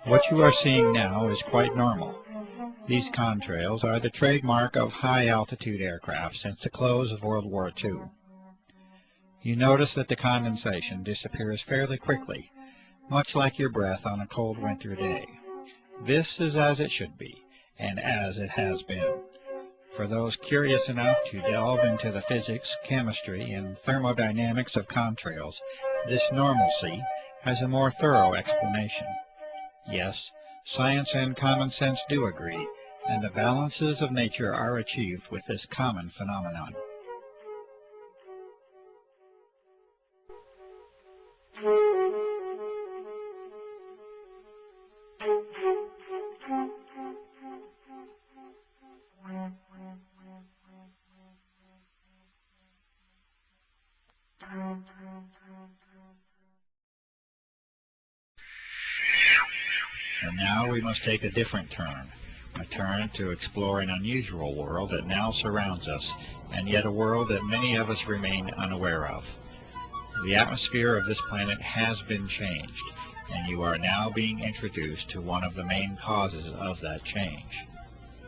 What you are seeing now is quite normal. These contrails are the trademark of high-altitude aircraft since the close of World War II. You notice that the condensation disappears fairly quickly, much like your breath on a cold winter day. This is as it should be, and as it has been. For those curious enough to delve into the physics, chemistry, and thermodynamics of contrails, this normalcy has a more thorough explanation. Yes, science and common sense do agree, and the balances of nature are achieved with this common phenomenon. And now we must take a different turn, a turn to explore an unusual world that now surrounds us, and yet a world that many of us remain unaware of. The atmosphere of this planet has been changed, and you are now being introduced to one of the main causes of that change.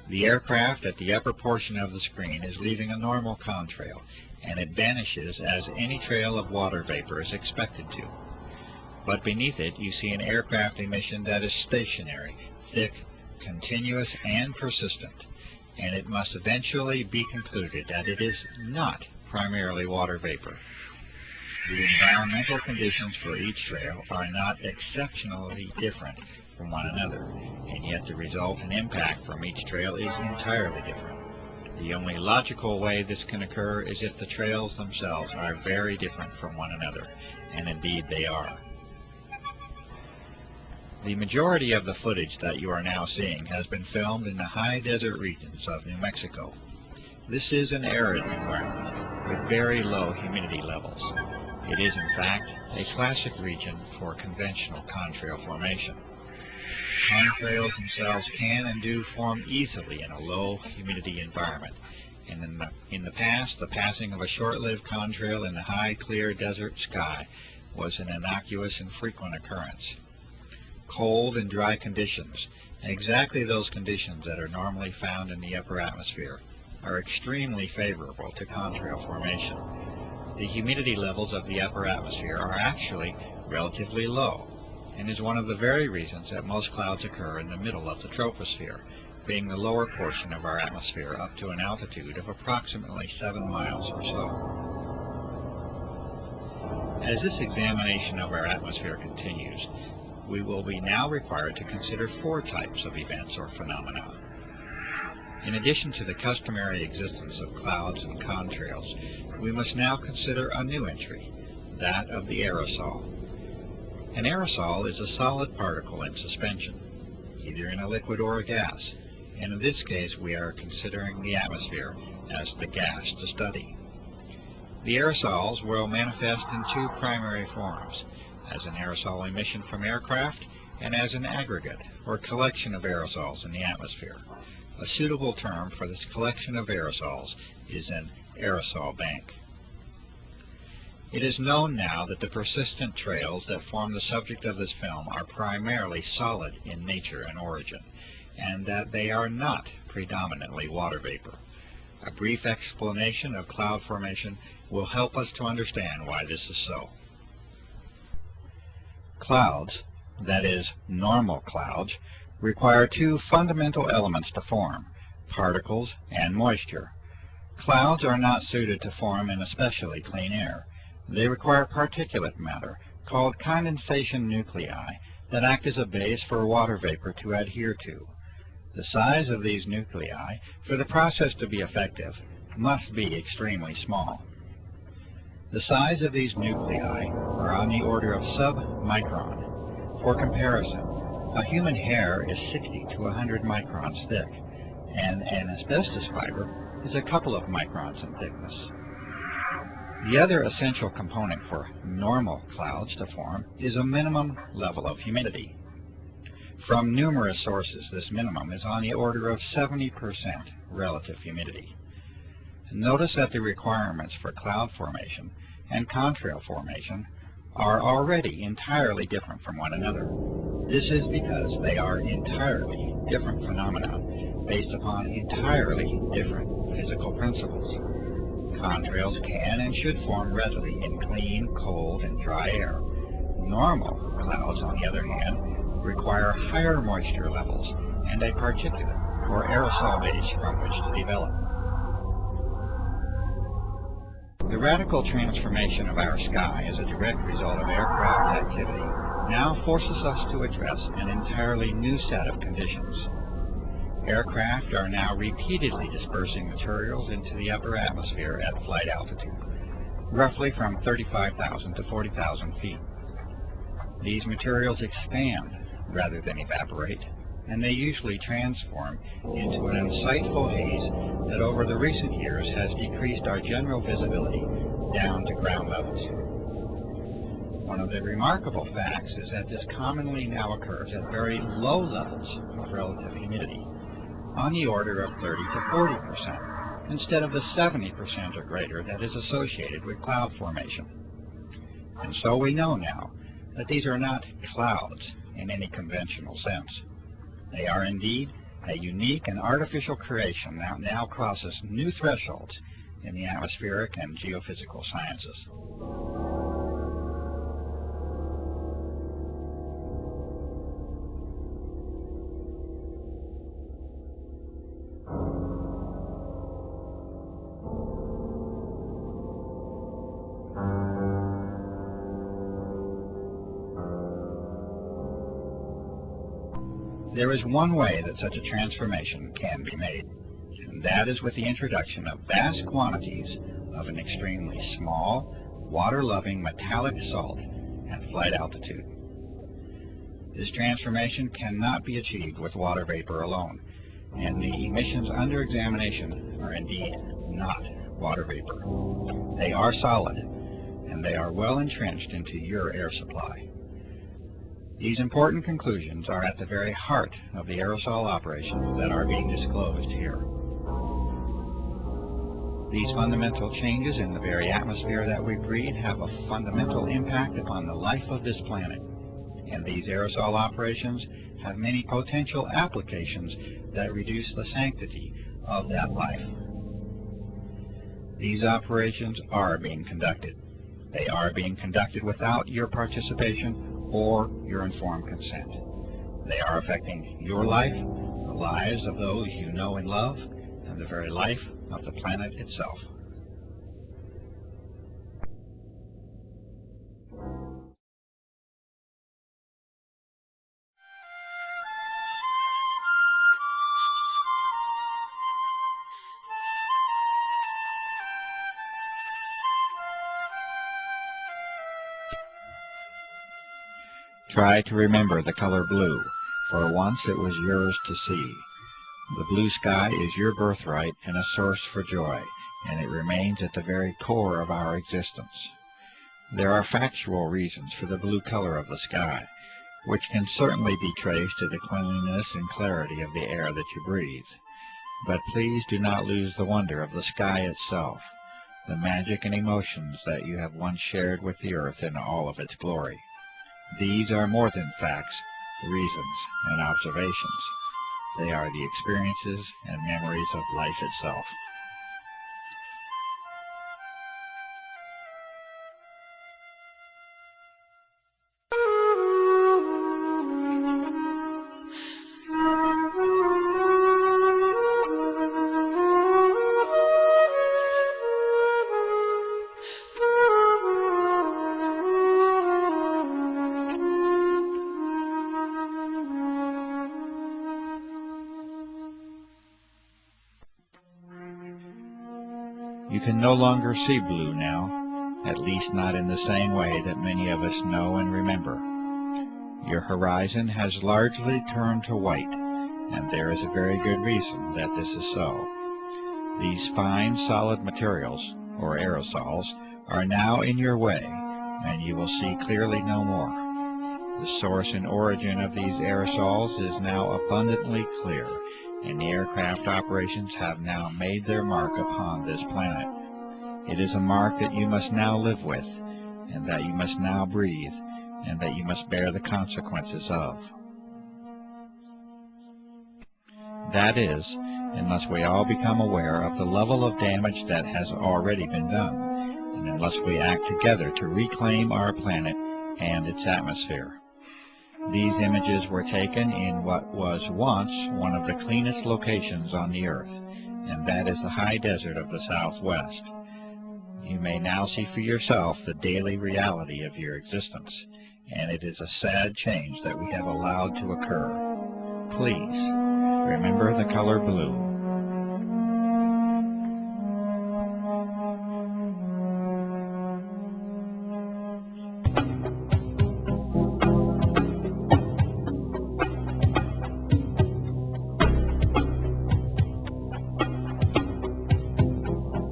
The aircraft at the upper portion of the screen is leaving a normal contrail, and it vanishes as any trail of water vapor is expected to. But beneath it you see an aircraft emission that is stationary, thick, continuous, and persistent, and it must eventually be concluded that it is not primarily water vapor. The environmental conditions for each trail are not exceptionally different from one another, and yet the resultant impact from each trail is entirely different. The only logical way this can occur is if the trails themselves are very different from one another, and indeed they are. The majority of the footage that you are now seeing has been filmed in the high desert regions of New Mexico. This is an arid environment with very low humidity levels. It is in fact a classic region for conventional contrail formation. Contrails themselves can and do form easily in a low humidity environment, and in the past the passing of a short-lived contrail in the high clear desert sky was an innocuous and frequent occurrence. Cold and dry conditions, exactly those conditions that are normally found in the upper atmosphere, are extremely favorable to contrail formation. The humidity levels of the upper atmosphere are actually relatively low, and is one of the very reasons that most clouds occur in the middle of the troposphere, being the lower portion of our atmosphere up to an altitude of approximately 7 miles or so. As this examination of our atmosphere continues, we will be now required to consider 4 types of events or phenomena. In addition to the customary existence of clouds and contrails, we must now consider a new entry, that of the aerosol. An aerosol is a solid particle in suspension, either in a liquid or a gas, and in this case we are considering the atmosphere as the gas to study. The aerosols will manifest in 2 primary forms, as an aerosol emission from aircraft and as an aggregate or collection of aerosols in the atmosphere. A suitable term for this collection of aerosols is an aerosol bank. It is known now that the persistent trails that form the subject of this film are primarily solid in nature and origin, and that they are not predominantly water vapor. A brief explanation of cloud formation will help us to understand why this is so. Clouds, that is, normal clouds, require 2 fundamental elements to form, particles and moisture. Clouds are not suited to form in especially clean air. They require particulate matter, called condensation nuclei, that act as a base for water vapor to adhere to. The size of these nuclei, for the process to be effective, must be extremely small. The size of these nuclei are on the order of sub-micron. For comparison, a human hair is 60 to 100 microns thick, and an asbestos fiber is a couple of microns in thickness. The other essential component for normal clouds to form is a minimum level of humidity. From numerous sources, this minimum is on the order of 70% relative humidity. Notice that the requirements for cloud formation and contrail formation are already entirely different from one another. This is because they are entirely different phenomena based upon entirely different physical principles. Contrails can and should form readily in clean, cold, and dry air. Normal clouds, on the other hand, require higher moisture levels and a particulate or aerosol base from which to develop. The radical transformation of our sky as a direct result of aircraft activity now forces us to address an entirely new set of conditions. Aircraft are now repeatedly dispersing materials into the upper atmosphere at flight altitude, roughly from 35,000 to 40,000 feet. These materials expand rather than evaporate, and they usually transform into an insightful haze that over the recent years has decreased our general visibility down to ground levels. One of the remarkable facts is that this commonly now occurs at very low levels of relative humidity, on the order of 30 to 40%, instead of the 70% or greater that is associated with cloud formation. And so we know now that these are not clouds in any conventional sense. They are indeed a unique and artificial creation that now crosses new thresholds in the atmospheric and geophysical sciences. There is one way that such a transformation can be made, and that is with the introduction of vast quantities of an extremely small, water-loving metallic salt at flight altitude. This transformation cannot be achieved with water vapor alone, and the emissions under examination are indeed not water vapor. They are solid, and they are well entrenched into your air supply. These important conclusions are at the very heart of the aerosol operations that are being disclosed here. These fundamental changes in the very atmosphere that we breathe have a fundamental impact upon the life of this planet, and these aerosol operations have many potential applications that reduce the sanctity of that life. These operations are being conducted. They are being conducted without your participation or your informed consent. They are affecting your life, the lives of those you know and love, and the very life of the planet itself. Try to remember the color blue, for once it was yours to see. The blue sky is your birthright and a source for joy, and it remains at the very core of our existence. There are factual reasons for the blue color of the sky, which can certainly be traced to the cleanliness and clarity of the air that you breathe. But please do not lose the wonder of the sky itself, the magic and emotions that you have once shared with the earth in all of its glory. These are more than facts, reasons, and observations. They are the experiences and memories of life itself. You can no longer see blue now, at least not in the same way that many of us know and remember. Your horizon has largely turned to white, and there is a very good reason that this is so. These fine solid materials, or aerosols, are now in your way, and you will see clearly no more. The source and origin of these aerosols is now abundantly clear, and the aircraft operations have now made their mark upon this planet. It is a mark that you must now live with, and that you must now breathe, and that you must bear the consequences of. That is, unless we all become aware of the level of damage that has already been done, and unless we act together to reclaim our planet and its atmosphere. These images were taken in what was once one of the cleanest locations on the Earth, and that is the high desert of the Southwest. You may now see for yourself the daily reality of your existence, and it is a sad change that we have allowed to occur. Please, remember the color blue.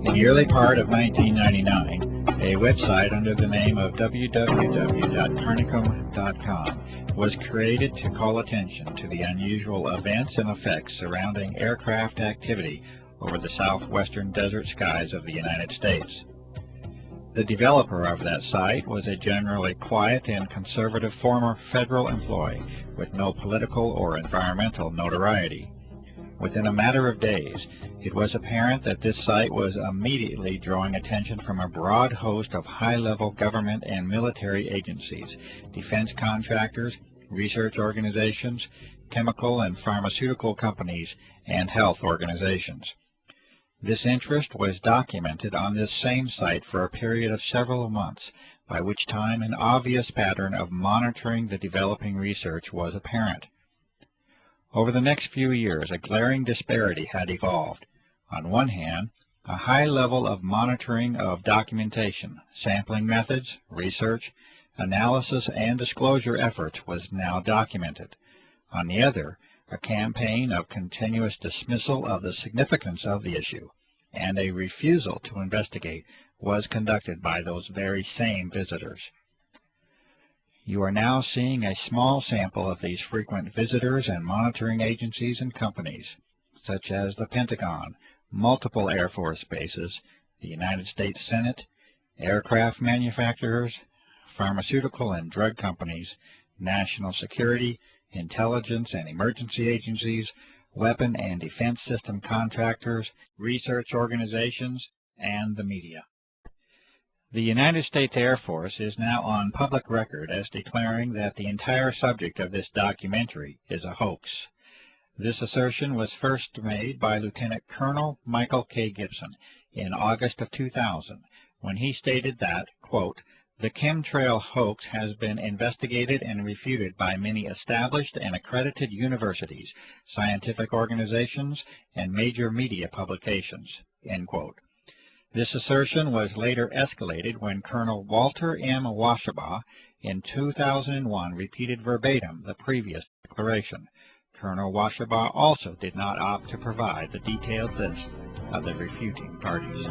In the early part of 1999, a website under the name of www.carnicom.com was created to call attention to the unusual events and effects surrounding aircraft activity over the southwestern desert skies of the United States. The developer of that site was a generally quiet and conservative former federal employee with no political or environmental notoriety. Within a matter of days, it was apparent that this site was immediately drawing attention from a broad host of high-level government and military agencies, defense contractors, research organizations, chemical and pharmaceutical companies, and health organizations. This interest was documented on this same site for a period of several months, by which time an obvious pattern of monitoring the developing research was apparent. Over the next few years, a glaring disparity had evolved. On one hand, a high level of monitoring of documentation, sampling methods, research, analysis, and disclosure efforts was now documented. On the other, a campaign of continuous dismissal of the significance of the issue and a refusal to investigate was conducted by those very same visitors. You are now seeing a small sample of these frequent visitors and monitoring agencies and companies, such as the Pentagon, multiple Air Force bases, the United States Senate, aircraft manufacturers, pharmaceutical and drug companies, national security, intelligence and emergency agencies, weapon and defense system contractors, research organizations, and the media. The United States Air Force is now on public record as declaring that the entire subject of this documentary is a hoax. This assertion was first made by Lieutenant Colonel Michael K. Gibson in August of 2000, when he stated that, quote, "The chemtrail hoax has been investigated and refuted by many established and accredited universities, scientific organizations, and major media publications," end quote. This assertion was later escalated when Colonel Walter M. Washabaugh in 2001 repeated verbatim the previous declaration. Colonel Washabaugh also did not opt to provide the detailed list of the refuting parties.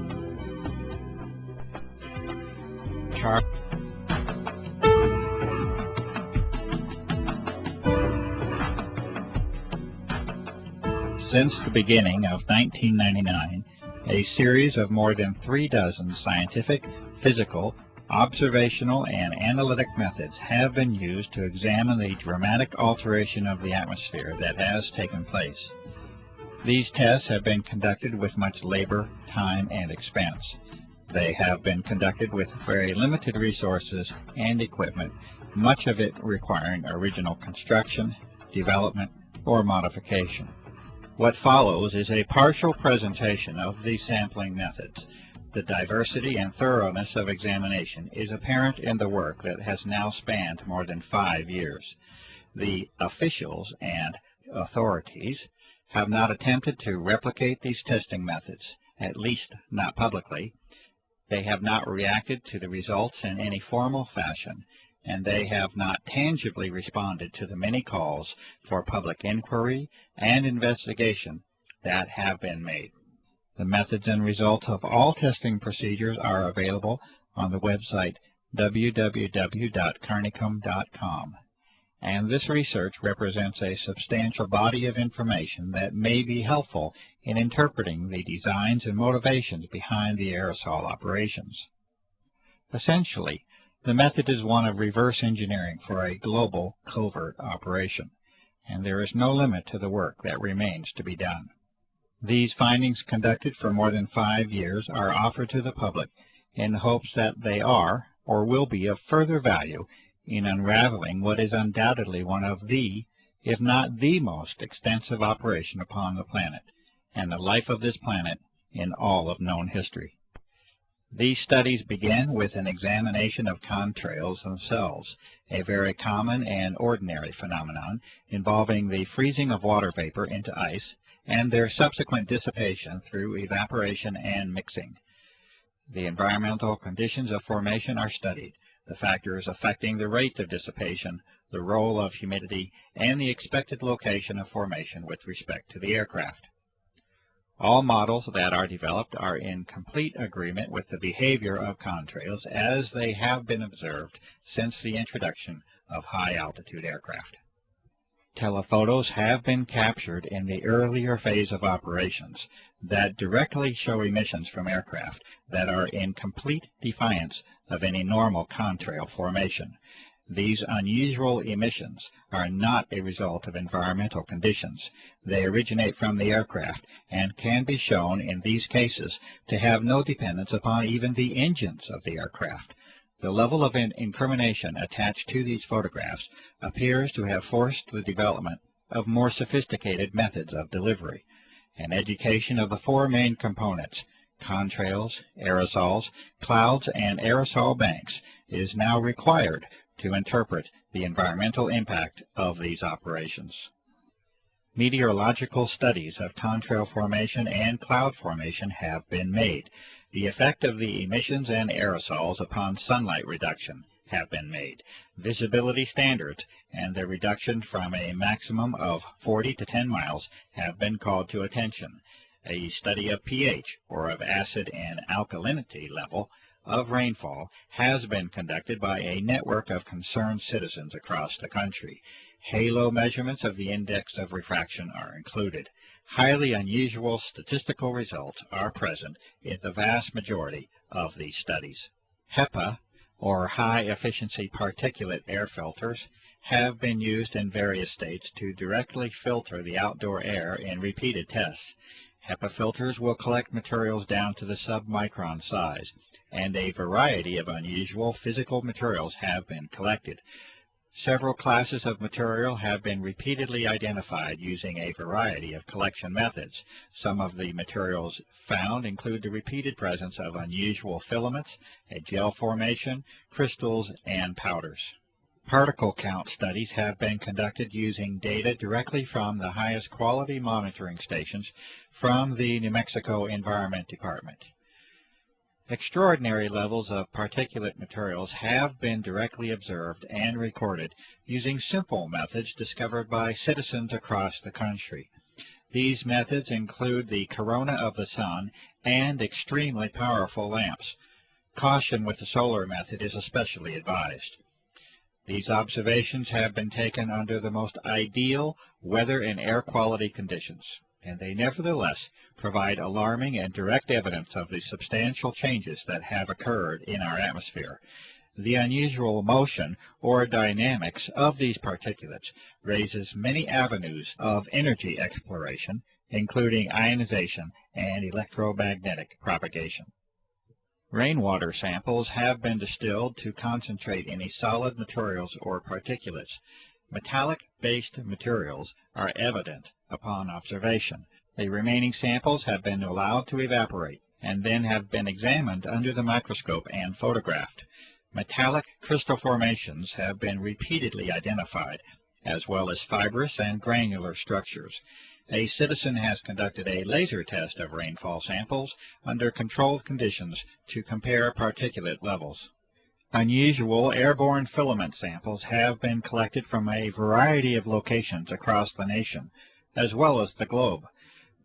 Since the beginning of 1999, a series of more than 36 scientific, physical, observational, and analytic methods have been used to examine the dramatic alteration of the atmosphere that has taken place. These tests have been conducted with much labor, time, and expense. They have been conducted with very limited resources and equipment, much of it requiring original construction, development, or modification. What follows is a partial presentation of these sampling methods. The diversity and thoroughness of examination is apparent in the work that has now spanned more than 5 years. The officials and authorities have not attempted to replicate these testing methods, at least not publicly, They have not reacted to the results in any formal fashion, and they have not tangibly responded to the many calls for public inquiry and investigation that have been made. The methods and results of all testing procedures are available on the website www.carnicom.com. And this research represents a substantial body of information that may be helpful in interpreting the designs and motivations behind the aerosol operations. Essentially, the method is one of reverse engineering for a global covert operation, and there is no limit to the work that remains to be done. These findings, conducted for more than 5 years, are offered to the public in hopes that they are or will be of further value in unraveling what is undoubtedly one of the, if not the most extensive operation upon the planet, and the life of this planet in all of known history. These studies begin with an examination of contrails themselves, a very common and ordinary phenomenon involving the freezing of water vapor into ice and their subsequent dissipation through evaporation and mixing. The environmental conditions of formation are studied, the factors affecting the rate of dissipation, the role of humidity, and the expected location of formation with respect to the aircraft. All models that are developed are in complete agreement with the behavior of contrails as they have been observed since the introduction of high-altitude aircraft. Telephotos have been captured in the earlier phase of operations that directly show emissions from aircraft that are in complete defiance of any normal contrail formation. These unusual emissions are not a result of environmental conditions. They originate from the aircraft and can be shown in these cases to have no dependence upon even the engines of the aircraft. The level of incrimination attached to these photographs appears to have forced the development of more sophisticated methods of delivery. An education of the 4 main components, contrails, aerosols, clouds, and aerosol banks, is now required to interpret the environmental impact of these operations. Meteorological studies of contrail formation and cloud formation have been made. The effect of the emissions and aerosols upon sunlight reduction have been made. Visibility standards and their reduction from a maximum of 40 to 10 miles have been called to attention. A study of pH, or of acid and alkalinity level, of rainfall has been conducted by a network of concerned citizens across the country. Halo measurements of the index of refraction are included. Highly unusual statistical results are present in the vast majority of these studies. HEPA, or high-efficiency particulate air filters, have been used in various states to directly filter the outdoor air in repeated tests. HEPA filters will collect materials down to the submicron size, and a variety of unusual physical materials have been collected. Several classes of material have been repeatedly identified using a variety of collection methods. Some of the materials found include the repeated presence of unusual filaments, a gel formation, crystals, and powders. Particle count studies have been conducted using data directly from the highest quality monitoring stations from the New Mexico Environment Department. Extraordinary levels of particulate materials have been directly observed and recorded using simple methods discovered by citizens across the country. These methods include the corona of the sun and extremely powerful lamps. Caution with the solar method is especially advised. These observations have been taken under the most ideal weather and air quality conditions, and they nevertheless provide alarming and direct evidence of the substantial changes that have occurred in our atmosphere. The unusual motion or dynamics of these particulates raises many avenues of energy exploration, including ionization and electromagnetic propagation. Rainwater samples have been distilled to concentrate any solid materials or particulates. Metallic-based materials are evident upon observation. The remaining samples have been allowed to evaporate and then have been examined under the microscope and photographed. Metallic crystal formations have been repeatedly identified, as well as fibrous and granular structures. a citizen has conducted a laser test of rainfall samples under controlled conditions to compare particulate levels. Unusual airborne filament samples have been collected from a variety of locations across the nation, as well as the globe.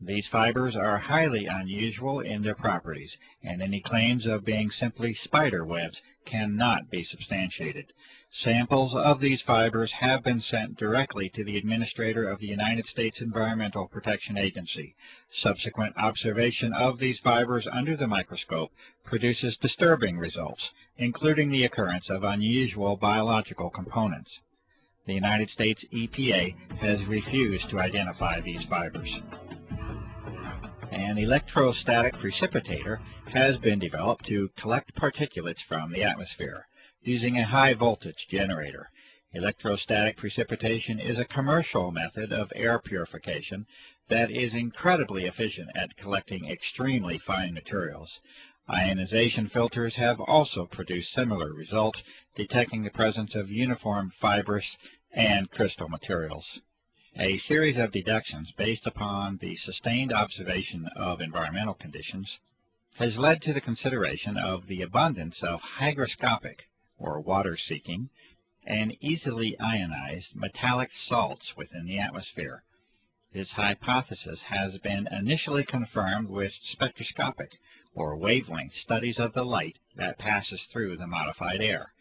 These fibers are highly unusual in their properties, and any claims of being simply spider webs cannot be substantiated. Samples of these fibers have been sent directly to the Administrator of the United States Environmental Protection Agency. Subsequent observation of these fibers under the microscope produces disturbing results, including the occurrence of unusual biological components. The United States EPA has refused to identify these fibers. An electrostatic precipitator has been developed to collect particulates from the atmosphere using a high voltage generator. Electrostatic precipitation is a commercial method of air purification that is incredibly efficient at collecting extremely fine materials. Ionization filters have also produced similar results, detecting the presence of uniform fibrous and crystal materials. A series of deductions based upon the sustained observation of environmental conditions has led to the consideration of the abundance of hygroscopic, or water-seeking, and easily ionized metallic salts within the atmosphere. This hypothesis has been initially confirmed with spectroscopic, or wavelength studies of the light that passes through the modified air.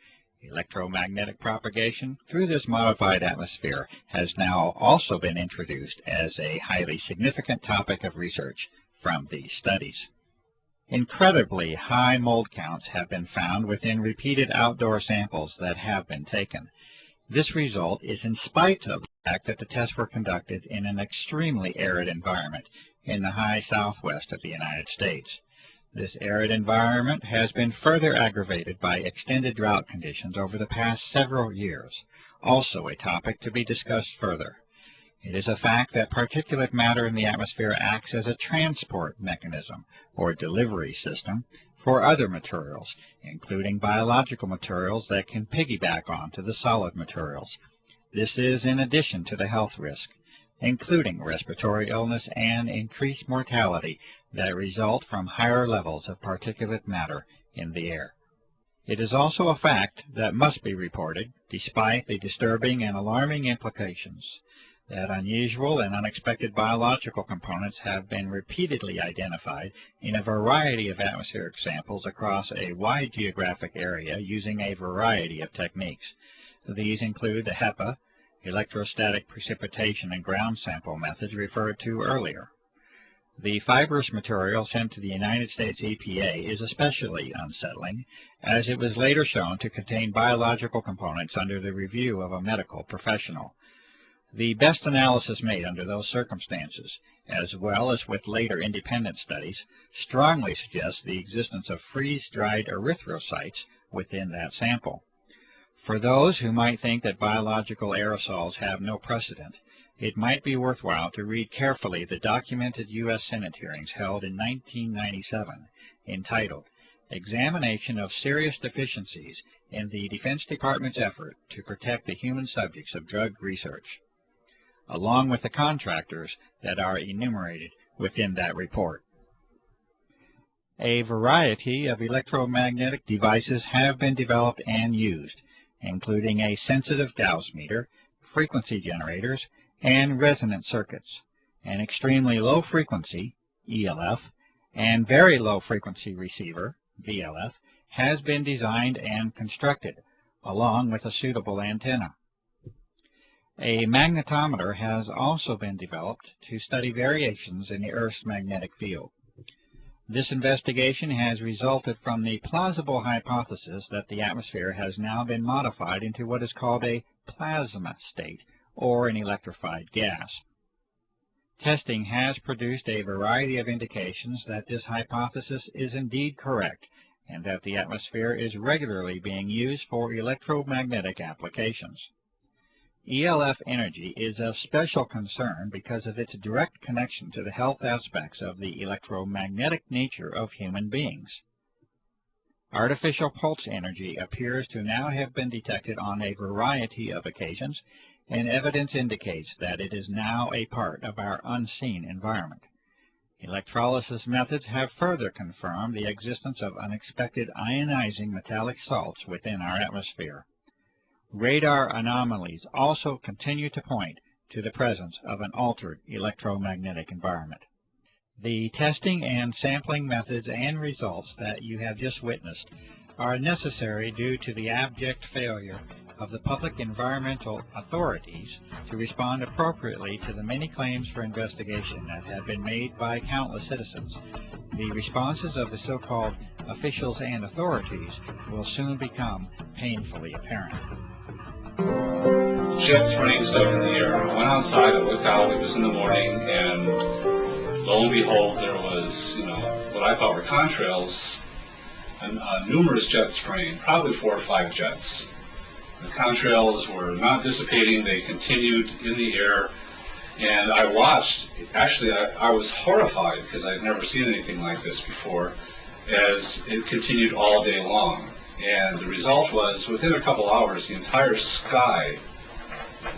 Electromagnetic propagation through this modified atmosphere has now also been introduced as a highly significant topic of research from these studies. Incredibly high mold counts have been found within repeated outdoor samples that have been taken. This result is in spite of the fact that the tests were conducted in an extremely arid environment in the high southwest of the United States. This arid environment has been further aggravated by extended drought conditions over the past several years, also a topic to be discussed further. It is a fact that particulate matter in the atmosphere acts as a transport mechanism or delivery system for other materials, including biological materials that can piggyback onto the solid materials. This is in addition to the health risk, including respiratory illness and increased mortality that result from higher levels of particulate matter in the air. It is also a fact that must be reported, despite the disturbing and alarming implications, that unusual and unexpected biological components have been repeatedly identified in a variety of atmospheric samples across a wide geographic area using a variety of techniques. These include the HEPA, electrostatic precipitation and ground sample methods referred to earlier. The fibrous material sent to the United States EPA is especially unsettling, as it was later shown to contain biological components under the review of a medical professional. The best analysis made under those circumstances, as well as with later independent studies, strongly suggests the existence of freeze-dried erythrocytes within that sample. For those who might think that biological aerosols have no precedent, it might be worthwhile to read carefully the documented U.S. Senate hearings held in 1997, entitled Examination of Serious Deficiencies in the Defense Department's Effort to Protect the Human Subjects of Drug Research, along with the contractors that are enumerated within that report. A variety of electromagnetic devices have been developed and used, including a sensitive Gauss meter, frequency generators, and resonant circuits. An extremely low frequency, ELF, and very low frequency receiver, VLF, has been designed and constructed, along with a suitable antenna. A magnetometer has also been developed to study variations in the Earth's magnetic field. This investigation has resulted from the plausible hypothesis that the atmosphere has now been modified into what is called a plasma state, or an electrified gas. Testing has produced a variety of indications that this hypothesis is indeed correct, and that the atmosphere is regularly being used for electromagnetic applications. ELF energy is of special concern because of its direct connection to the health aspects of the electromagnetic nature of human beings. Artificial pulse energy appears to now have been detected on a variety of occasions, and evidence indicates that it is now a part of our unseen environment. Electrolysis methods have further confirmed the existence of unexpected ionizing metallic salts within our atmosphere. Radar anomalies also continue to point to the presence of an altered electromagnetic environment. The testing and sampling methods and results that you have just witnessed are necessary due to the abject failure of the public environmental authorities to respond appropriately to the many claims for investigation that have been made by countless citizens. The responses of the so-called officials and authorities will soon become painfully apparent. Jet spraying stuff in the air. I went outside, I looked out, it was in the morning, and lo and behold, there was, what I thought were contrails, and numerous jets spraying, probably 4 or 5 jets. The contrails were not dissipating, they continued in the air, and I watched. Actually, I was horrified because I'd never seen anything like this before, as it continued all day long. And the result was, within a couple hours, the entire sky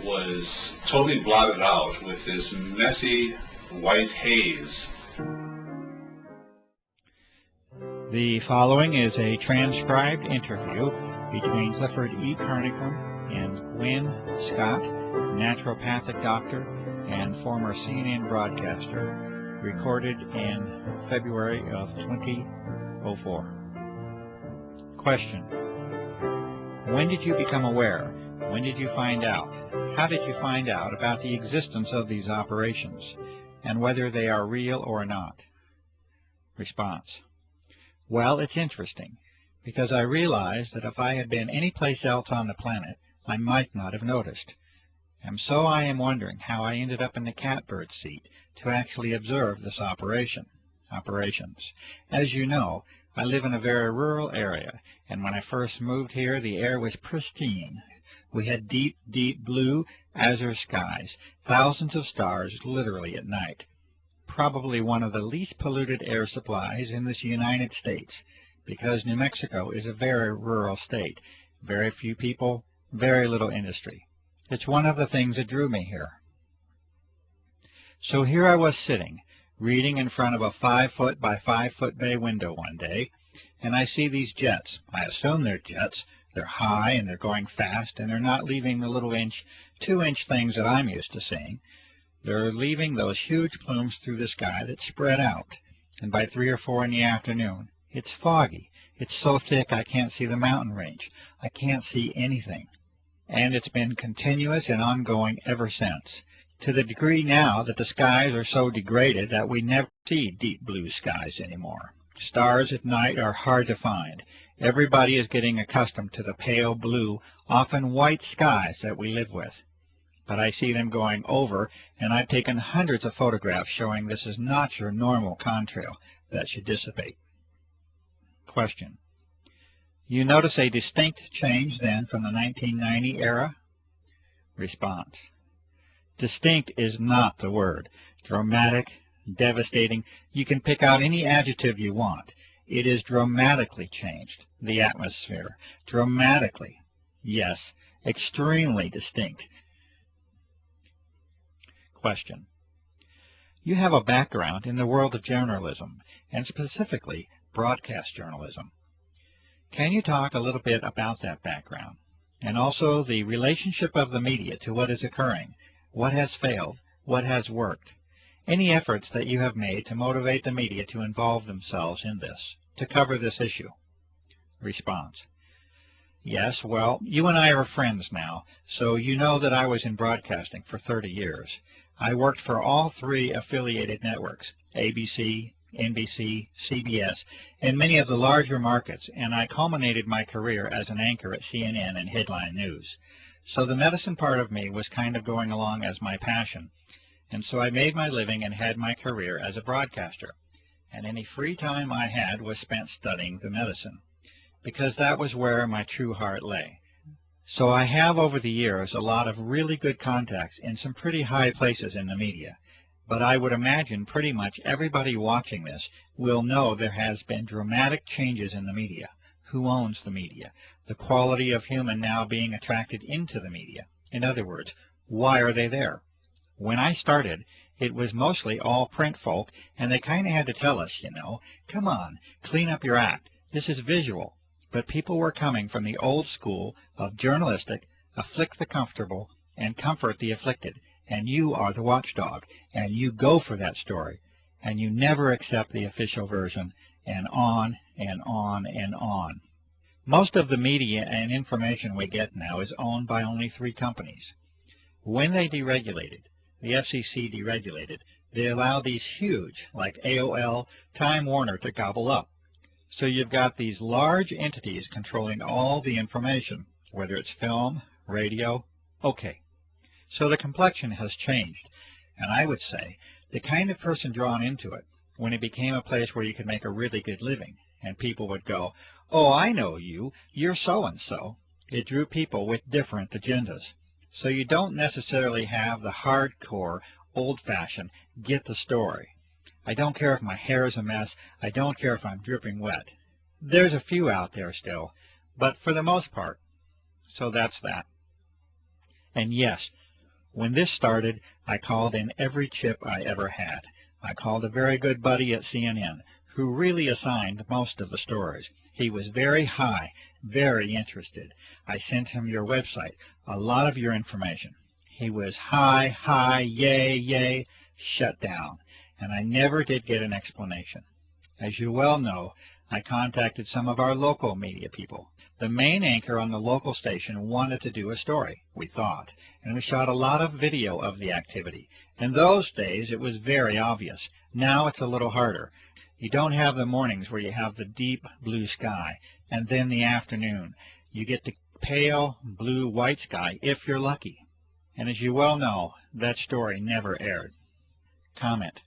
was totally blotted out with this messy white haze. The following is a transcribed interview between Clifford E. Carnicom and Gwen Scott, naturopathic doctor and former CNN broadcaster, recorded in February of 2004. Question: when did you become aware? When did you find out? How did you find out about the existence of these operations and whether they are real or not? Response: well, it's interesting, because I realized that if I had been any place else on the planet, I might not have noticed. And so I am wondering how I ended up in the catbird seat to actually observe this operations. As you know, I live in a very rural area, and when I first moved here, the air was pristine. We had deep, deep blue, azure skies, thousands of stars literally at night. Probably one of the least polluted air supplies in this United States, because New Mexico is a very rural state. Very few people, very little industry. It's one of the things that drew me here. So here I was sitting, reading in front of a 5-foot by 5-foot bay window one day, and I see these jets. I assume they're jets. They're high and they're going fast, and they're not leaving the little 2-inch things that I'm used to seeing. They're leaving those huge plumes through the sky that spread out, and by 3 or 4 in the afternoon, it's foggy. It's so thick I can't see the mountain range. I can't see anything. And it's been continuous and ongoing ever since, to the degree now that the skies are so degraded that we never see deep blue skies anymore. Stars at night are hard to find. Everybody is getting accustomed to the pale blue, often white skies that we live with. But I see them going over, and I've taken hundreds of photographs showing this is not your normal contrail that should dissipate. Question: you notice a distinct change then from the 1990 era? Response: distinct is not the word. Dramatic, devastating, you can pick out any adjective you want. It is dramatically changed, the atmosphere. Dramatically. Yes, extremely distinct. Question: you have a background in the world of journalism, and specifically broadcast journalism. Can you talk a little bit about that background, and also the relationship of the media to what is occurring? What has failed? What has worked? Any efforts that you have made to motivate the media to involve themselves in this, to cover this issue? Response: yes, well, you and I are friends now, so you know that I was in broadcasting for 30 years. I worked for all 3 affiliated networks, ABC, NBC, CBS, and many of the larger markets, and I culminated my career as an anchor at CNN and Headline News. So the medicine part of me was kind of going along as my passion, and so I made my living and had my career as a broadcaster, and any free time I had was spent studying the medicine, because that was where my true heart lay. So I have over the years a lot of really good contacts in some pretty high places in the media. But I would imagine pretty much everybody watching this will know there has been dramatic changes in the media. Who owns the media? The quality of human now being attracted into the media. In other words, Why are they there? When I started, it was mostly all print folk, and they kind of had to tell us, you know, come on, clean up your act. This is visual. But people were coming from the old school of journalistic, afflict the comfortable, and comfort the afflicted. And you are the watchdog, and you go for that story, and you never accept the official version, and on and on and on. Most of the media and information we get now is owned by only 3 companies. When they deregulated, the FCC deregulated, they allowed these huge, like AOL, Time Warner, to gobble up. So you've got these large entities controlling all the information, whether it's film, radio. Okay, so the complexion has changed, and I would say the kind of person drawn into it, when it became a place where you could make a really good living, and people would go, oh, I know you, you're so-and-so. It drew people with different agendas. So you don't necessarily have the hardcore, old-fashioned, get the story. I don't care if my hair is a mess. I don't care if I'm dripping wet. There's a few out there still, but for the most part. So that's that. And yes, when this started, I called in every chip I ever had. I called a very good buddy at CNN, who really assigned most of the stories. He was very high, very interested. I sent him your website, a lot of your information. He was high, yay, yay, shut down, and I never did get an explanation. As you well know, I contacted some of our local media people. The main anchor on the local station wanted to do a story, we thought, and we shot a lot of video of the activity. In those days, it was very obvious. Now it's a little harder. You don't have the mornings where you have the deep blue sky, and then the afternoon. You get the pale blue-white sky if you're lucky. And as you well know, that story never aired. Comment.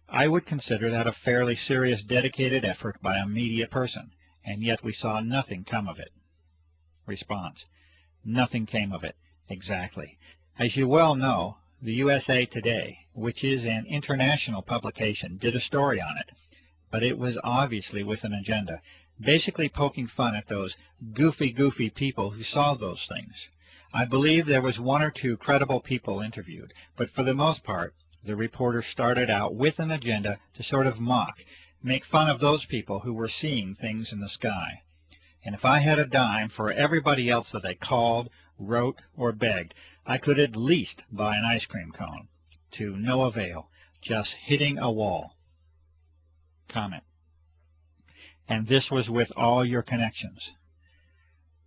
I would consider that a fairly serious, dedicated effort by a media person, and yet we saw nothing come of it. Response. Nothing came of it. Exactly. As you well know, the USA Today, which is an international publication, did a story on it, but it was obviously with an agenda, basically poking fun at those goofy people who saw those things. I believe there was 1 or 2 credible people interviewed, but for the most part, the reporters started out with an agenda to sort of mock, make fun of those people who were seeing things in the sky. And if I had a dime for everybody else that they called, wrote, or begged, I could at least buy an ice cream cone. To no avail, just hitting a wall. Comment. And this was with all your connections.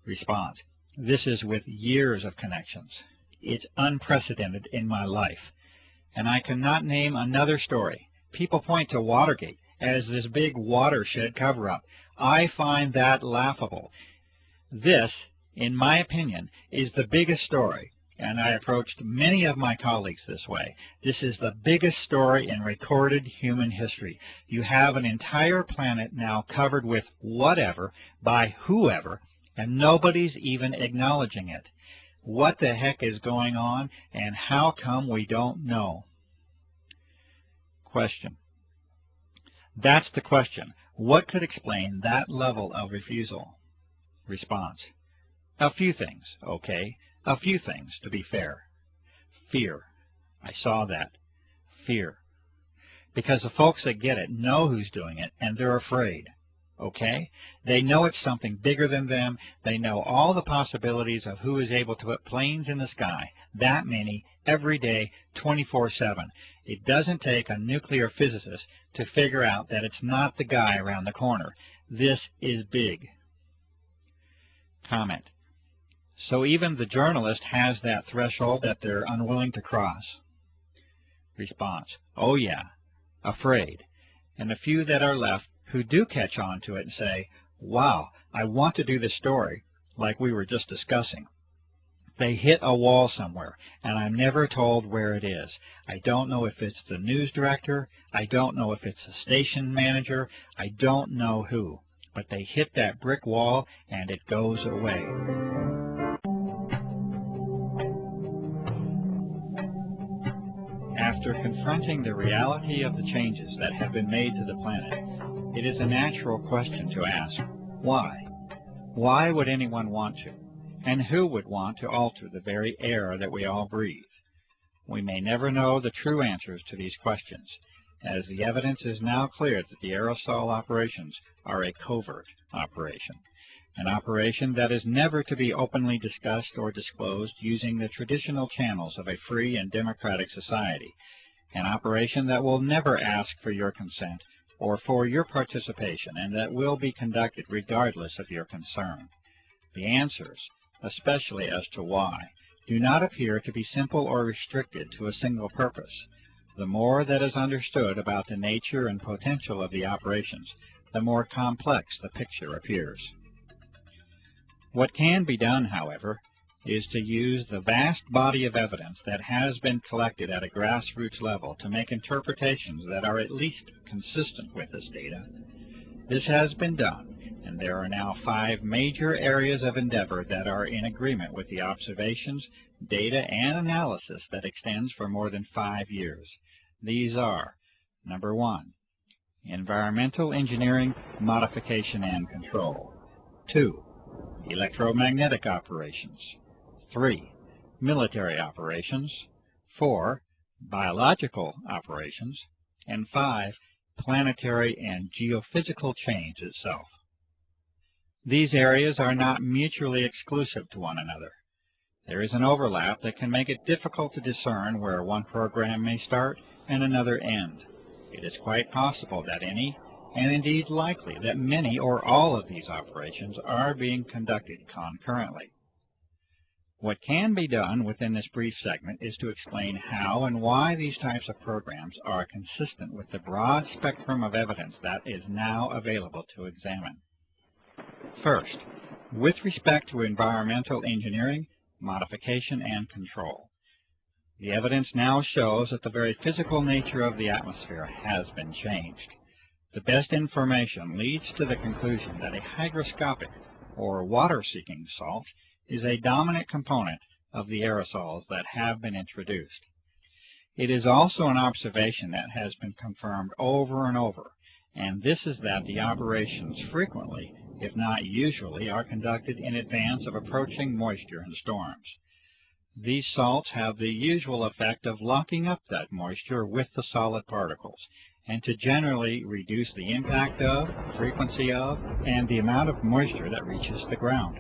Response. This is with years of connections. It's unprecedented in my life. And I cannot name another story. People point to Watergate as this big watershed cover-up. I find that laughable. This, in my opinion, is the biggest story, and I approached many of my colleagues this way. This is the biggest story in recorded human history. You have an entire planet now covered with whatever by whoever, and nobody's even acknowledging it. What the heck is going on, and how come we don't know? Question. That's the question. What could explain that level of refusal? Response. A few things, okay? A few things, to be fair. Fear. I saw that. Fear. Because the folks that get it know who's doing it, and they're afraid. Okay? They know it's something bigger than them. They know all the possibilities of who is able to put planes in the sky. That many, every day, 24/7. It doesn't take a nuclear physicist to figure out that it's not the guy around the corner. This is big. Comment. So even the journalist has that threshold that they're unwilling to cross. Response. Oh yeah. Afraid. And a few that are left who do catch on to it and say, wow, I want to do this story, like we were just discussing. They hit a wall somewhere, and I'm never told where it is. I don't know if it's the news director. I don't know if it's the station manager. I don't know who. But they hit that brick wall, and it goes away. After confronting the reality of the changes that have been made to the planet, it is a natural question to ask, why? Why would anyone want to? And who would want to alter the very air that we all breathe? we may never know the true answers to these questions, as the evidence is now clear that the aerosol operations are a covert operation, an operation that is never to be openly discussed or disclosed using the traditional channels of a free and democratic society, an operation that will never ask for your consent or for your participation, and that will be conducted regardless of your concern. The answers, especially as to why, do not appear to be simple or restricted to a single purpose. The more that is understood about the nature and potential of the operations, the more complex the picture appears. What can be done, however, is to use the vast body of evidence that has been collected at a grassroots level to make interpretations that are at least consistent with this data. This has been done, and there are now 5 major areas of endeavor that are in agreement with the observations, data, and analysis that extends for more than 5 years. These are: number 1, environmental engineering, modification, and control; 2, electromagnetic operations; 3, military operations; 4, biological operations; and 5, planetary and geophysical change itself. These areas are not mutually exclusive to one another. There is an overlap that can make it difficult to discern where one program may start and another end. It is quite possible that any, and indeed likely that many or all of these operations are being conducted concurrently. What can be done within this brief segment is to explain how and why these types of programs are consistent with the broad spectrum of evidence that is now available to examine. First, with respect to environmental engineering, modification, and control, the evidence now shows that the very physical nature of the atmosphere has been changed. The best information leads to the conclusion that a hygroscopic, or water-seeking salt, is a dominant component of the aerosols that have been introduced. It is also an observation that has been confirmed over and over, and this is that the operations frequently, if not usually, are conducted in advance of approaching moisture and storms. These salts have the usual effect of locking up that moisture with the solid particles, and to generally reduce the impact of, frequency of, and the amount of moisture that reaches the ground.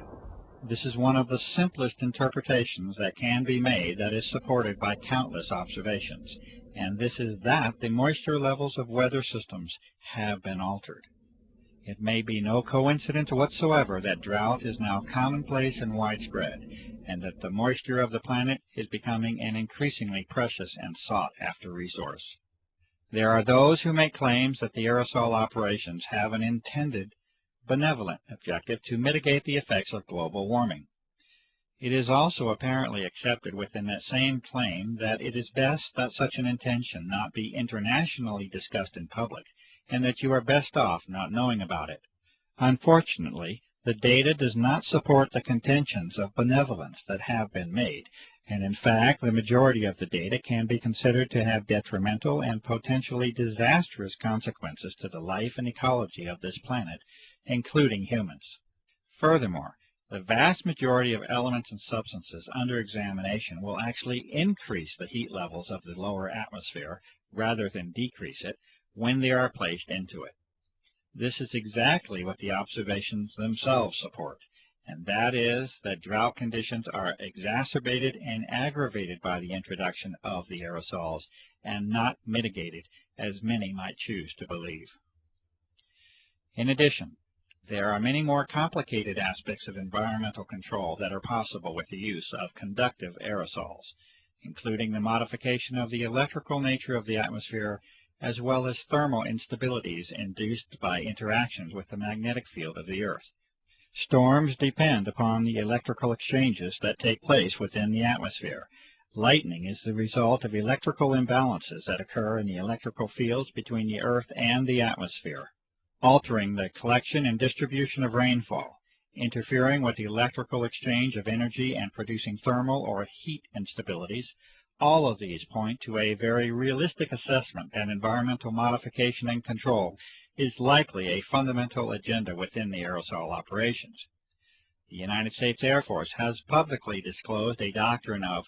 This is one of the simplest interpretations that can be made that is supported by countless observations, and this is that the moisture levels of weather systems have been altered. It may be no coincidence whatsoever that drought is now commonplace and widespread, and that the moisture of the planet is becoming an increasingly precious and sought-after resource. There are those who make claims that the aerosol operations have an intended, benevolent objective to mitigate the effects of global warming. It is also apparently accepted within that same claim that it is best that such an intention not be internationally discussed in public, and that you are best off not knowing about it. Unfortunately, the data does not support the contentions of benevolence that have been made, and in fact the majority of the data can be considered to have detrimental and potentially disastrous consequences to the life and ecology of this planet, including humans. Furthermore, the vast majority of elements and substances under examination will actually increase the heat levels of the lower atmosphere rather than decrease it when they are placed into it. This is exactly what the observations themselves support, and that is that drought conditions are exacerbated and aggravated by the introduction of the aerosols, and not mitigated, as many might choose to believe. In addition, there are many more complicated aspects of environmental control that are possible with the use of conductive aerosols, including the modification of the electrical nature of the atmosphere, as well as thermal instabilities induced by interactions with the magnetic field of the Earth. Storms depend upon the electrical exchanges that take place within the atmosphere. Lightning is the result of electrical imbalances that occur in the electrical fields between the Earth and the atmosphere, altering the collection and distribution of rainfall, interfering with the electrical exchange of energy and producing thermal or heat instabilities. All of these point to a very realistic assessment that environmental modification and control is likely a fundamental agenda within the aerosol operations. The United States Air Force has publicly disclosed a doctrine of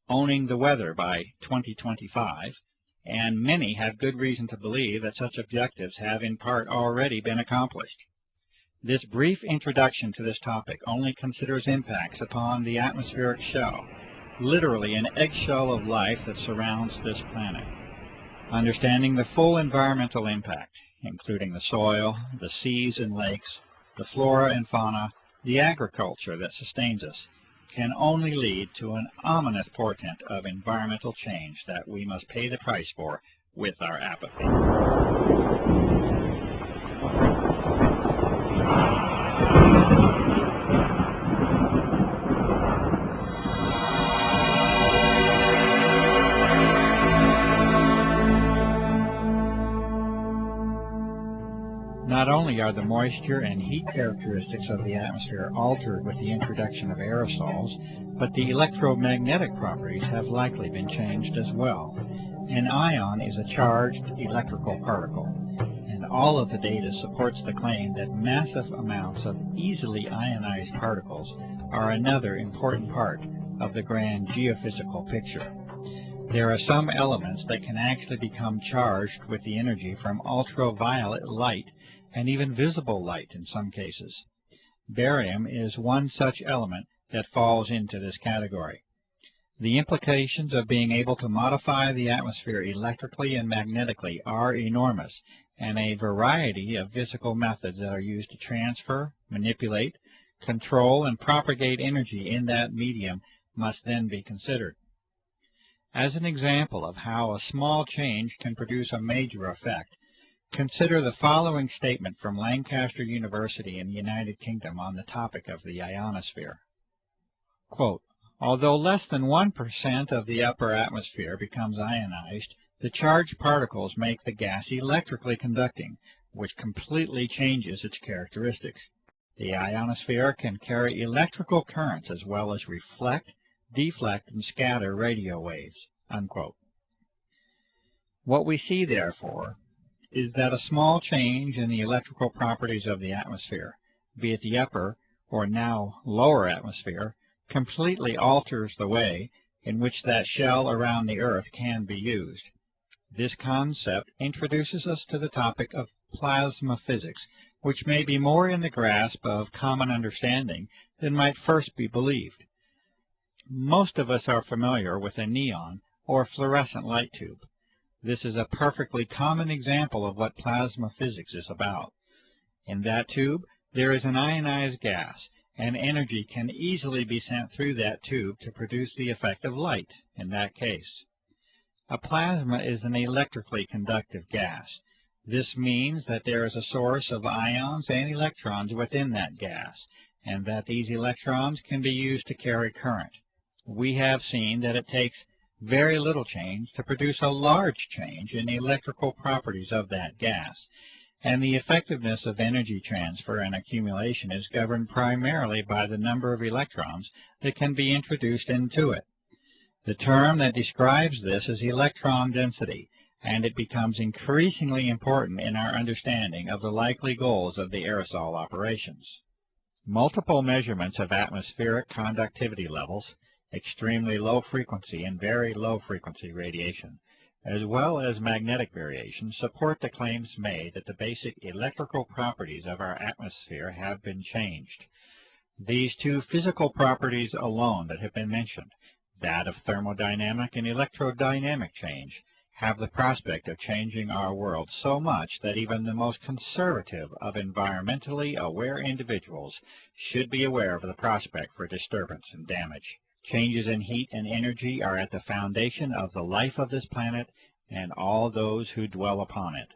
owning the weather by 2025, and many have good reason to believe that such objectives have in part already been accomplished. This brief introduction to this topic only considers impacts upon the atmospheric shell, literally an eggshell of life that surrounds this planet. Understanding the full environmental impact, including the soil, the seas and lakes, the flora and fauna, the agriculture that sustains us, can only lead to an ominous portent of environmental change that we must pay the price for with our apathy. Not only are the moisture and heat characteristics of the atmosphere altered with the introduction of aerosols, but the electromagnetic properties have likely been changed as well. An ion is a charged electrical particle, and all of the data supports the claim that massive amounts of easily ionized particles are another important part of the grand geophysical picture. There are some elements that can actually become charged with the energy from ultraviolet light and even visible light in some cases. Barium is one such element that falls into this category. The implications of being able to modify the atmosphere electrically and magnetically are enormous, and a variety of physical methods that are used to transfer, manipulate, control, and propagate energy in that medium must then be considered. As an example of how a small change can produce a major effect, consider the following statement from Lancaster University in the United Kingdom on the topic of the ionosphere. Quote, although less than 1% of the upper atmosphere becomes ionized, the charged particles make the gas electrically conducting, which completely changes its characteristics. The ionosphere can carry electrical currents as well as reflect, deflect, and scatter radio waves. Unquote. What we see, therefore, is that a small change in the electrical properties of the atmosphere, be it the upper or now lower atmosphere, completely alters the way in which that shell around the Earth can be used. This concept introduces us to the topic of plasma physics, which may be more in the grasp of common understanding than might first be believed. Most of us are familiar with a neon or fluorescent light tube. This is a perfectly common example of what plasma physics is about. In that tube, there is an ionized gas, and energy can easily be sent through that tube to produce the effect of light in that case. A plasma is an electrically conductive gas. This means that there is a source of ions and electrons within that gas, and that these electrons can be used to carry current. We have seen that it takes very little change to produce a large change in the electrical properties of that gas, and the effectiveness of energy transfer and accumulation is governed primarily by the number of electrons that can be introduced into it. The term that describes this is electron density, and it becomes increasingly important in our understanding of the likely goals of the aerosol operations. Multiple measurements of atmospheric conductivity levels, extremely low frequency and very low frequency radiation, as well as magnetic variation, support the claims made that the basic electrical properties of our atmosphere have been changed. These two physical properties alone that have been mentioned, that of thermodynamic and electrodynamic change, have the prospect of changing our world so much that even the most conservative of environmentally aware individuals should be aware of the prospect for disturbance and damage. Changes in heat and energy are at the foundation of the life of this planet and all those who dwell upon it.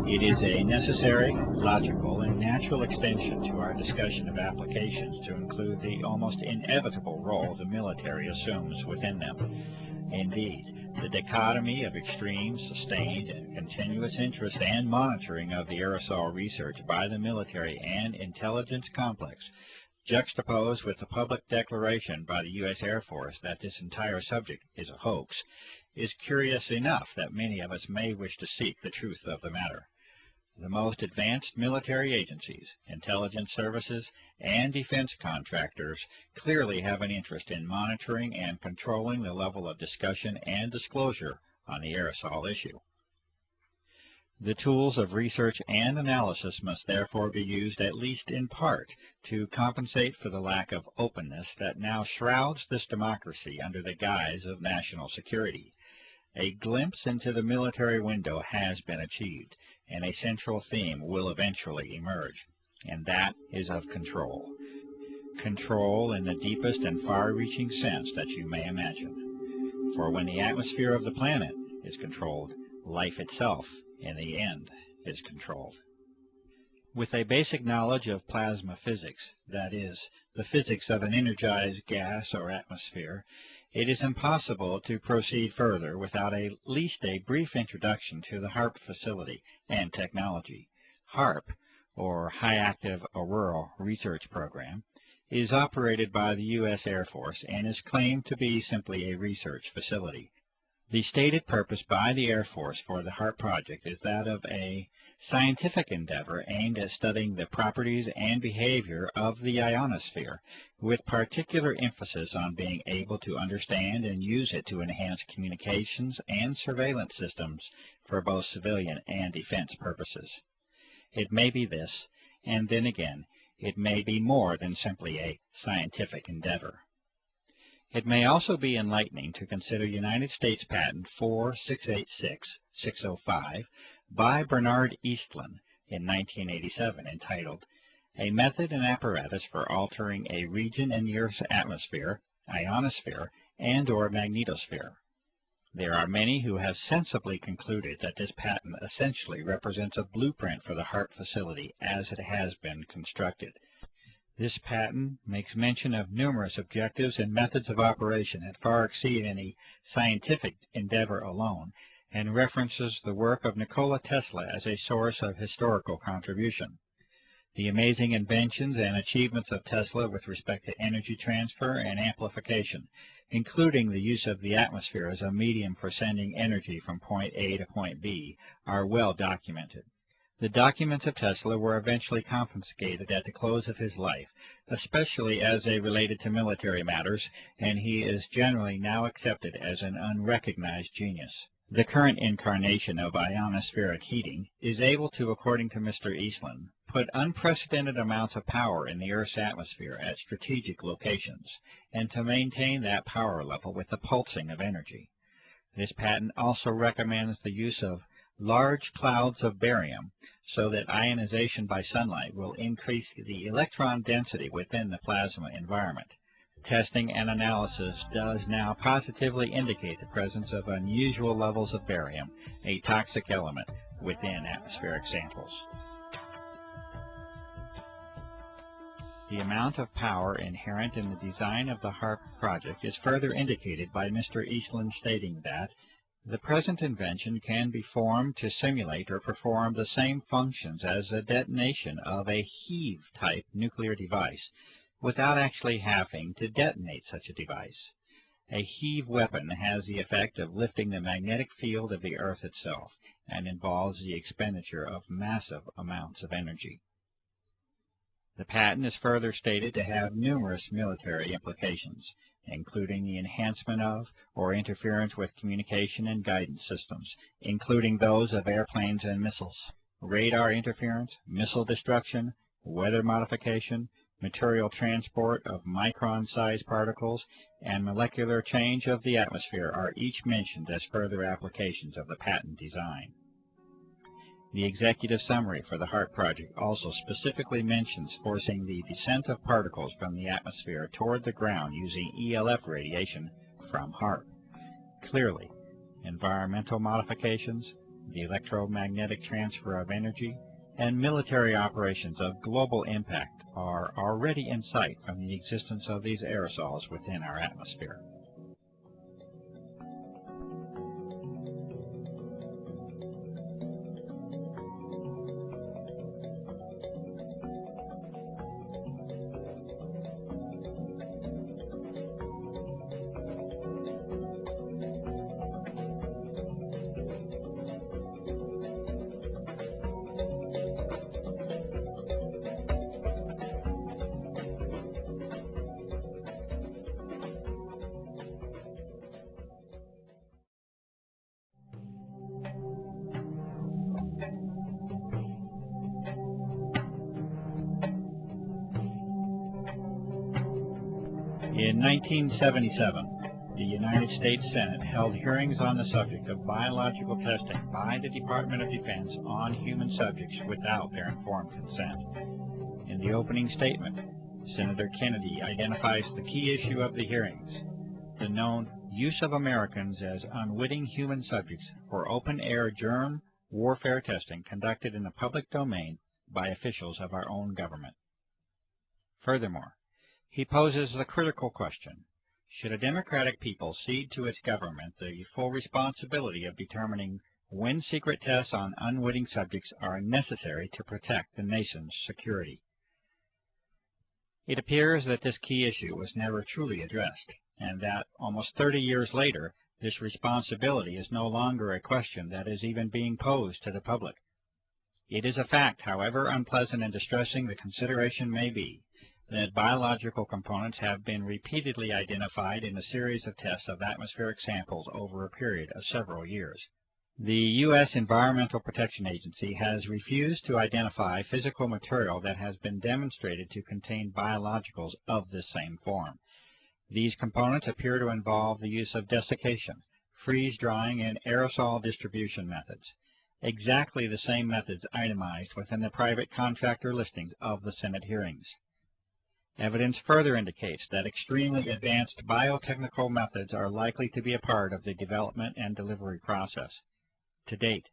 It is a necessary, logical, and natural extension to our discussion of applications to include the almost inevitable role the military assumes within them. Indeed, the dichotomy of extreme, sustained, and continuous interest and monitoring of the aerosol research by the military and intelligence complex, juxtaposed with the public declaration by the U.S. Air Force that this entire subject is a hoax, is curious enough that many of us may wish to seek the truth of the matter. The most advanced military agencies, intelligence services, and defense contractors clearly have an interest in monitoring and controlling the level of discussion and disclosure on the aerosol issue. The tools of research and analysis must therefore be used at least in part to compensate for the lack of openness that now shrouds this democracy under the guise of national security. A glimpse into the military window has been achieved, and a central theme will eventually emerge, and that is of control. Control in the deepest and far-reaching sense that you may imagine. For when the atmosphere of the planet is controlled, life itself, in the end, is controlled. With a basic knowledge of plasma physics, that is, the physics of an energized gas or atmosphere, it is impossible to proceed further without at least a brief introduction to the HAARP facility and technology. HAARP, or High Active Auroral Research Program, is operated by the U.S. Air Force and is claimed to be simply a research facility. The stated purpose by the Air Force for the HAARP project is that of a scientific endeavor aimed at studying the properties and behavior of the ionosphere, with particular emphasis on being able to understand and use it to enhance communications and surveillance systems for both civilian and defense purposes. It may be this, and then again, it may be more than simply a scientific endeavor. It may also be enlightening to consider United States Patent 4686605 by Bernard Eastlund in 1987 entitled, A Method and Apparatus for Altering a Region in the Earth's Atmosphere, Ionosphere, and/or Magnetosphere. There are many who have sensibly concluded that this patent essentially represents a blueprint for the HAARP facility as it has been constructed. This patent makes mention of numerous objectives and methods of operation that far exceed any scientific endeavor alone, and references the work of Nikola Tesla as a source of historical contribution. The amazing inventions and achievements of Tesla with respect to energy transfer and amplification, including the use of the atmosphere as a medium for sending energy from point A to point B, are well documented. The documents of Tesla were eventually confiscated at the close of his life, especially as they related to military matters, and he is generally now accepted as an unrecognized genius. The current incarnation of ionospheric heating is able to, according to Mr. Eastlund, put unprecedented amounts of power in the Earth's atmosphere at strategic locations, and to maintain that power level with the pulsing of energy. This patent also recommends the use of large clouds of barium so that ionization by sunlight will increase the electron density within the plasma environment. Testing and analysis does now positively indicate the presence of unusual levels of barium, a toxic element, within atmospheric samples. The amount of power inherent in the design of the HAARP project is further indicated by Mr. Eastlund stating that the present invention can be formed to simulate or perform the same functions as the detonation of a HEAV-type nuclear device without actually having to detonate such a device. A HEAV weapon has the effect of lifting the magnetic field of the Earth itself and involves the expenditure of massive amounts of energy. The patent is further stated to have numerous military implications, including the enhancement of or interference with communication and guidance systems, including those of airplanes and missiles, radar interference, missile destruction, weather modification, material transport of micron-sized particles, and molecular change of the atmosphere are each mentioned as further applications of the patent design. The executive summary for the HAARP project also specifically mentions forcing the descent of particles from the atmosphere toward the ground using ELF radiation from HAARP. Clearly, environmental modifications, the electromagnetic transfer of energy, and military operations of global impact are already in sight from the existence of these aerosols within our atmosphere. In 1977, the United States Senate held hearings on the subject of biological testing by the Department of Defense on human subjects without their informed consent. In the opening statement, Senator Kennedy identifies the key issue of the hearings, the known use of Americans as unwitting human subjects for open-air germ warfare testing conducted in the public domain by officials of our own government. Furthermore, he poses the critical question: should a democratic people cede to its government the full responsibility of determining when secret tests on unwitting subjects are necessary to protect the nation's security? It appears that this key issue was never truly addressed, and that almost 30 years later, this responsibility is no longer a question that is even being posed to the public. It is a fact, however unpleasant and distressing the consideration may be, that biological components have been repeatedly identified in a series of tests of atmospheric samples over a period of several years. The U.S. Environmental Protection Agency has refused to identify physical material that has been demonstrated to contain biologicals of this same form. These components appear to involve the use of desiccation, freeze-drying, and aerosol distribution methods, exactly the same methods itemized within the private contractor listings of the Senate hearings. Evidence further indicates that extremely advanced biotechnical methods are likely to be a part of the development and delivery process. To date,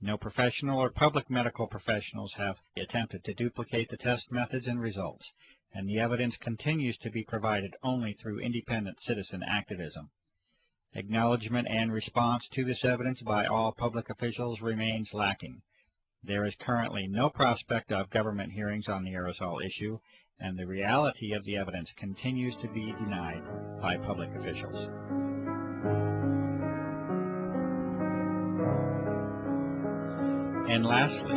no professional or public medical professionals have attempted to duplicate the test methods and results, and the evidence continues to be provided only through independent citizen activism. Acknowledgement and response to this evidence by all public officials remains lacking. There is currently no prospect of government hearings on the aerosol issue, and the reality of the evidence continues to be denied by public officials. And lastly,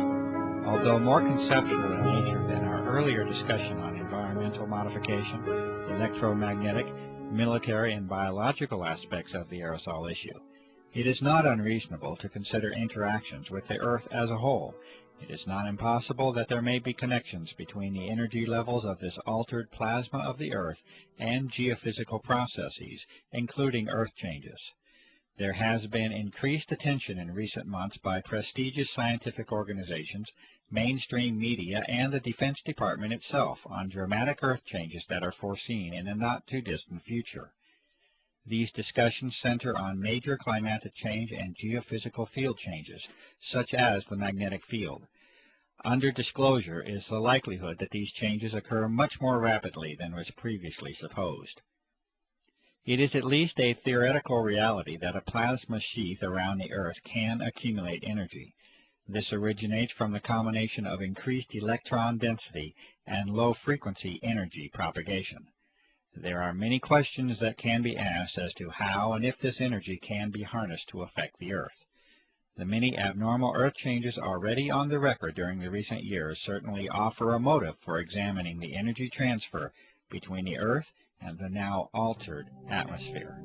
although more conceptual in nature than our earlier discussion on environmental modification, electromagnetic, military, and biological aspects of the aerosol issue, it is not unreasonable to consider interactions with the Earth as a whole. It is not impossible that there may be connections between the energy levels of this altered plasma of the Earth and geophysical processes, including Earth changes. There has been increased attention in recent months by prestigious scientific organizations, mainstream media, and the Defense Department itself on dramatic Earth changes that are foreseen in the not-too-distant future. These discussions center on major climatic change and geophysical field changes, such as the magnetic field. Under disclosure is the likelihood that these changes occur much more rapidly than was previously supposed. It is at least a theoretical reality that a plasma sheath around the Earth can accumulate energy. This originates from the combination of increased electron density and low-frequency energy propagation. There are many questions that can be asked as to how and if this energy can be harnessed to affect the Earth. The many abnormal Earth changes already on the record during the recent years certainly offer a motive for examining the energy transfer between the Earth and the now altered atmosphere.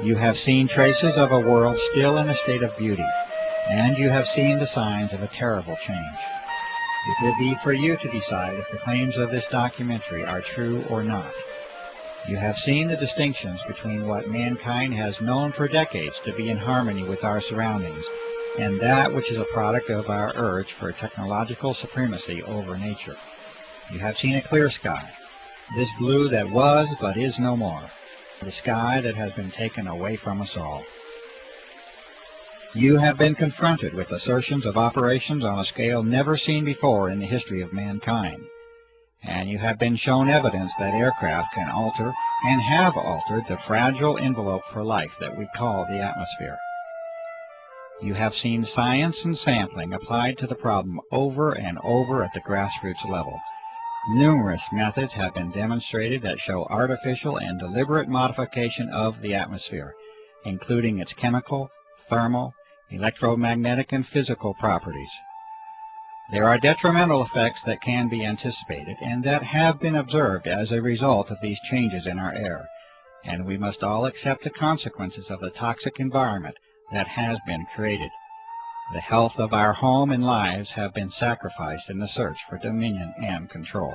You have seen traces of a world still in a state of beauty, and you have seen the signs of a terrible change. It will be for you to decide if the claims of this documentary are true or not. You have seen the distinctions between what mankind has known for decades to be in harmony with our surroundings, and that which is a product of our urge for technological supremacy over nature. You have seen a clear sky, this blue that was but is no more. The sky that has been taken away from us all. You have been confronted with assertions of operations on a scale never seen before in the history of mankind, and you have been shown evidence that aircraft can alter and have altered the fragile envelope for life that we call the atmosphere. You have seen science and sampling applied to the problem over and over at the grassroots level, Numerous methods have been demonstrated that show artificial and deliberate modification of the atmosphere, including its chemical, thermal, electromagnetic, and physical properties. There are detrimental effects that can be anticipated and that have been observed as a result of these changes in our air, and we must all accept the consequences of the toxic environment that has been created. The health of our home and lives have been sacrificed in the search for dominion and control.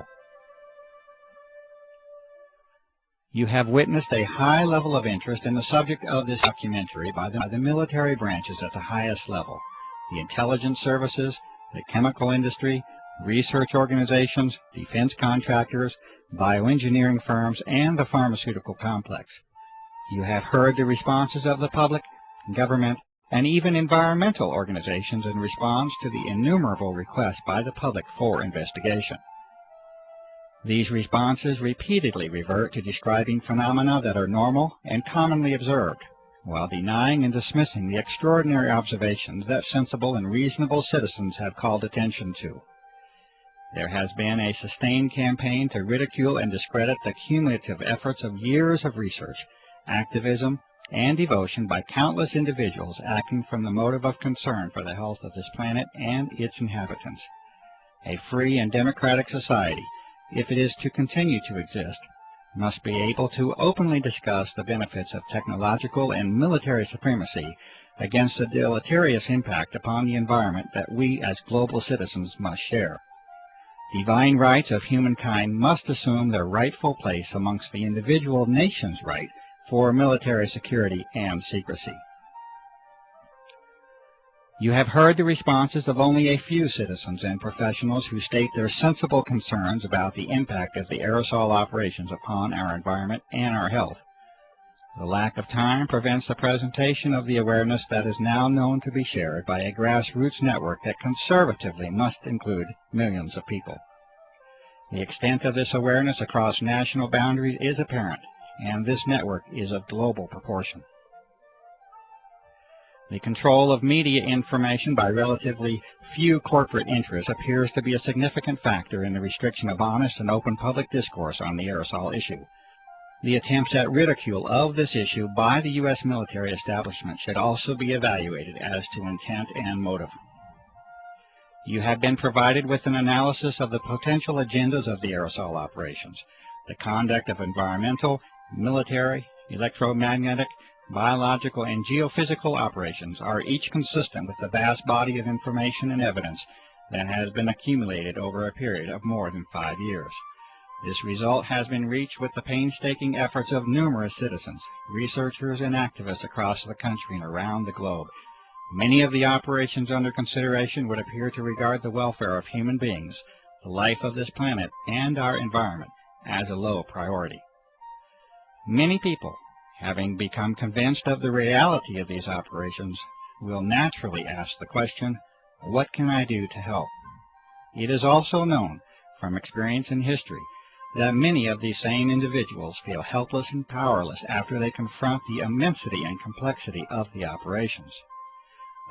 You have witnessed a high level of interest in the subject of this documentary by the military branches at the highest level, the intelligence services, the chemical industry, research organizations, defense contractors, bioengineering firms, and the pharmaceutical complex. You have heard the responses of the public, government, and even environmental organizations in response to the innumerable requests by the public for investigation. These responses repeatedly revert to describing phenomena that are normal and commonly observed, while denying and dismissing the extraordinary observations that sensible and reasonable citizens have called attention to. There has been a sustained campaign to ridicule and discredit the cumulative efforts of years of research, activism, and devotion by countless individuals acting from the motive of concern for the health of this planet and its inhabitants. A free and democratic society, if it is to continue to exist, must be able to openly discuss the benefits of technological and military supremacy against the deleterious impact upon the environment that we as global citizens must share. Divine rights of humankind must assume their rightful place amongst the individual nation's right for military security and secrecy. You have heard the responses of only a few citizens and professionals who state their sensible concerns about the impact of the aerosol operations upon our environment and our health. The lack of time prevents the presentation of the awareness that is now known to be shared by a grassroots network that conservatively must include millions of people. The extent of this awareness across national boundaries is apparent, and this network is of global proportion. The control of media information by relatively few corporate interests appears to be a significant factor in the restriction of honest and open public discourse on the aerosol issue. The attempts at ridicule of this issue by the U.S. military establishment should also be evaluated as to intent and motive. You have been provided with an analysis of the potential agendas of the aerosol operations. The conduct of environmental, military, electromagnetic, biological, and geophysical operations are each consistent with the vast body of information and evidence that has been accumulated over a period of more than 5 years. This result has been reached with the painstaking efforts of numerous citizens, researchers, and activists across the country and around the globe. Many of the operations under consideration would appear to regard the welfare of human beings, the life of this planet, and our environment as a low priority. Many people, having become convinced of the reality of these operations, will naturally ask the question, what can I do to help? It is also known from experience in history that many of these same individuals feel helpless and powerless after they confront the immensity and complexity of the operations.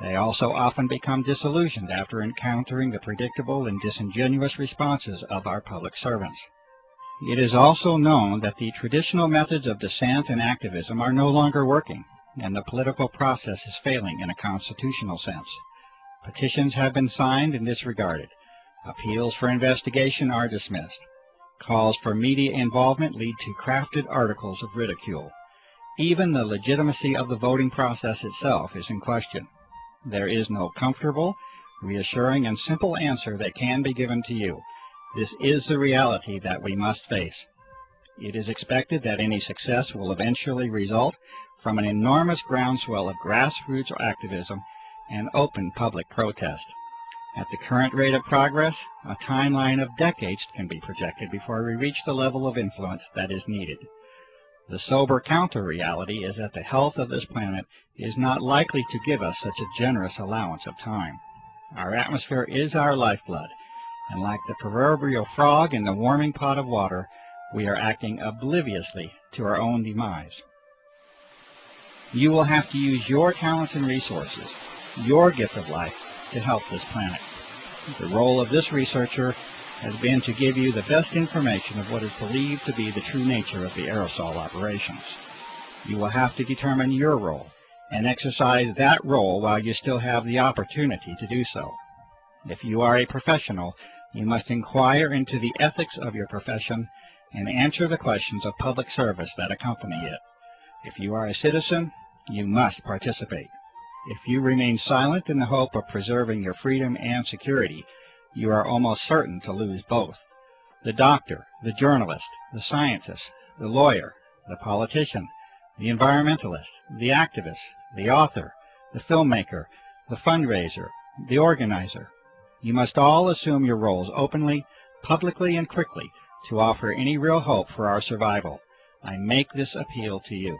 They also often become disillusioned after encountering the predictable and disingenuous responses of our public servants. It is also known that the traditional methods of dissent and activism are no longer working, and the political process is failing in a constitutional sense. Petitions have been signed and disregarded. Appeals for investigation are dismissed. Calls for media involvement lead to crafted articles of ridicule. Even the legitimacy of the voting process itself is in question. There is no comfortable, reassuring, and simple answer that can be given to you. This is the reality that we must face. It is expected that any success will eventually result from an enormous groundswell of grassroots activism and open public protest. At the current rate of progress, a timeline of decades can be projected before we reach the level of influence that is needed. The sober counter-reality is that the health of this planet is not likely to give us such a generous allowance of time. Our atmosphere is our lifeblood, and like the proverbial frog in the warming pot of water, we are acting obliviously to our own demise. You will have to use your talents and resources, your gift of life, to help this planet. The role of this researcher has been to give you the best information of what is believed to be the true nature of the aerosol operations. You will have to determine your role and exercise that role while you still have the opportunity to do so. If you are a professional, you must inquire into the ethics of your profession and answer the questions of public service that accompany it. If you are a citizen, you must participate. If you remain silent in the hope of preserving your freedom and security, you are almost certain to lose both. The doctor, the journalist, the scientist, the lawyer, the politician, the environmentalist, the activist, the author, the filmmaker, the fundraiser, the organizer. You must all assume your roles openly, publicly, and quickly to offer any real hope for our survival. I make this appeal to you.